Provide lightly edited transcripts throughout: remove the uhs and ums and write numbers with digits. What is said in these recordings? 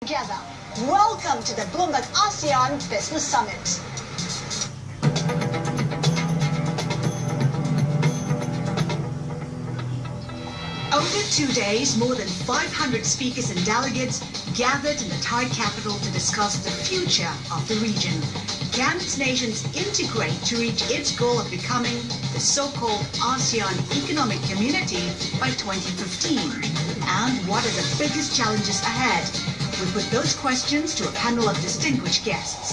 Together. Welcome to the Bloomberg ASEAN Business Summit. Over 2 days, more than 500 speakers and delegates gathered in the Thai capital to discuss the future of the region. Can its nations integrate to reach its goal of becoming the so-called ASEAN Economic Community by 2015? And what are the biggest challenges ahead? We put those questions to a panel of distinguished guests.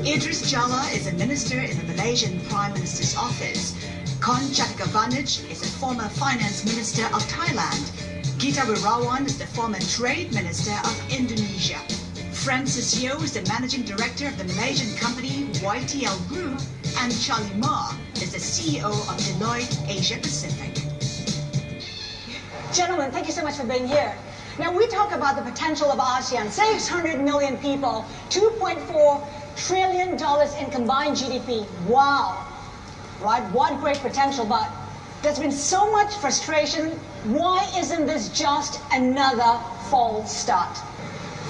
Idris Jalla is a minister in the Malaysian Prime Minister's office. Kon Chatkavanij is a former finance minister of Thailand. Gita Wirawan is the former trade minister of Indonesia. Francis Yeo is the managing director of the Malaysian company YTL Group, and Charlie Ma is the CEO of Deloitte Asia Pacific. Gentlemen, thank you so much for being here. Now, we talk about the potential of ASEAN, 600 million people, $2.4 trillion in combined GDP. Wow, right? What great potential, but there's been so much frustration. Why isn't this just another false start?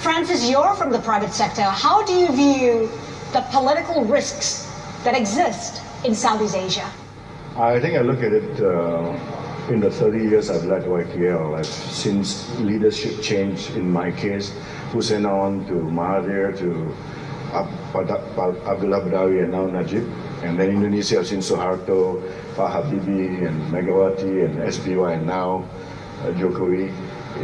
Francis, you're from the private sector. How do you view the political risks that exist in Southeast Asia? I think I look at it in the 30 years I've led YTL. I've seen leadership change in my case, Hussein on to Mahathir to Abdullah Badawi and now Najib. And then Indonesia, I've seen Suharto, Pak Habibie and Megawati and SBY and now Jokowi.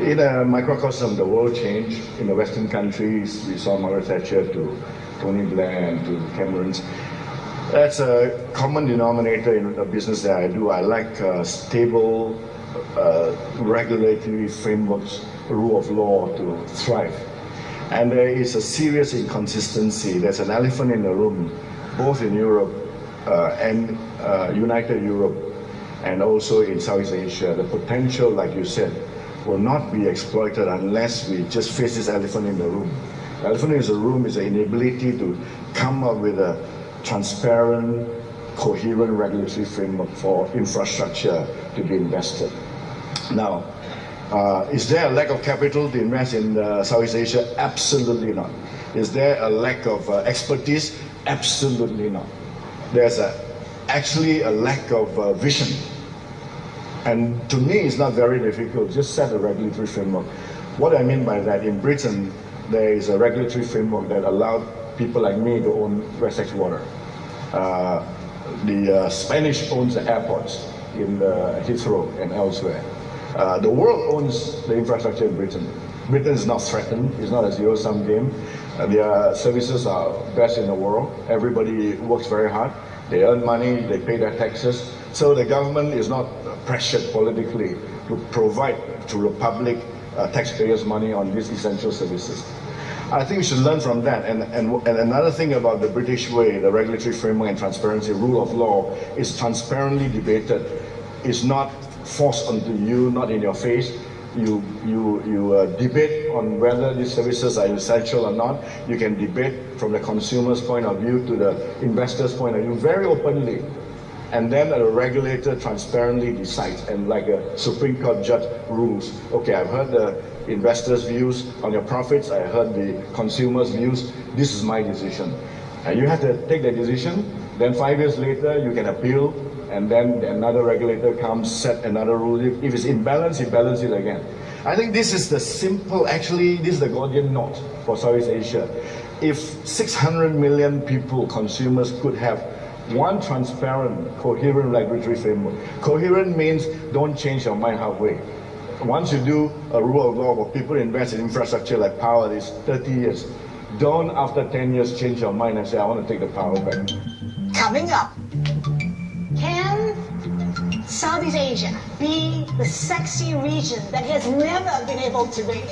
In a microcosm, the world changed. In the Western countries, we saw Margaret Thatcher to Tony Blair and to Cameron's. That's a common denominator in the business that I do. I like stable regulatory frameworks, rule of law to thrive. And there is a serious inconsistency. There's an elephant in the room, both in Europe and United Europe, and also in Southeast Asia. The potential, like you said, will not be exploited unless we just face this elephant in the room. The elephant in the room is the inability to come up with a transparent, coherent regulatory framework for infrastructure to be invested. Now, is there a lack of capital to invest in Southeast Asia? Absolutely not. Is there a lack of expertise? Absolutely not. There's actually a lack of vision. And to me, it's not very difficult. Just set a regulatory framework. What I mean by that, in Britain, there is a regulatory framework that allowed people like me to own Wessex Water. The Spanish owns the airports in Heathrow and elsewhere. The world owns the infrastructure in Britain. Britain is not threatened. It's not a zero-sum game. Their services are best in the world. Everybody works very hard. They earn money. They pay their taxes. So the government is not pressured politically to provide to the public taxpayers' money on these essential services. I think we should learn from that. And another thing about the British way, the regulatory framework and transparency, rule of law, is transparently debated. It's not forced onto you, not in your face. You debate on whether these services are essential or not. You can debate from the consumer's point of view to the investor's point of view very openly. And then a regulator transparently decides, and like a Supreme Court judge rules, okay, I've heard the investors' views on your profits, I heard the consumers' views, this is my decision. And you have to take the decision, then 5 years later you can appeal, and then another regulator comes, set another rule. If it's imbalanced, he balances it again. I think this is the simple, actually, this is the Gordian knot for Southeast Asia. If 600 million people, consumers, could have one transparent, coherent regulatory framework. Coherent means don't change your mind halfway. Once you do a rule of law where people invest in infrastructure like power, it's 30 years. Don't, after 10 years, change your mind and say, I want to take the power back. Coming up, can Southeast Asia be the sexy region that it has never been able to be?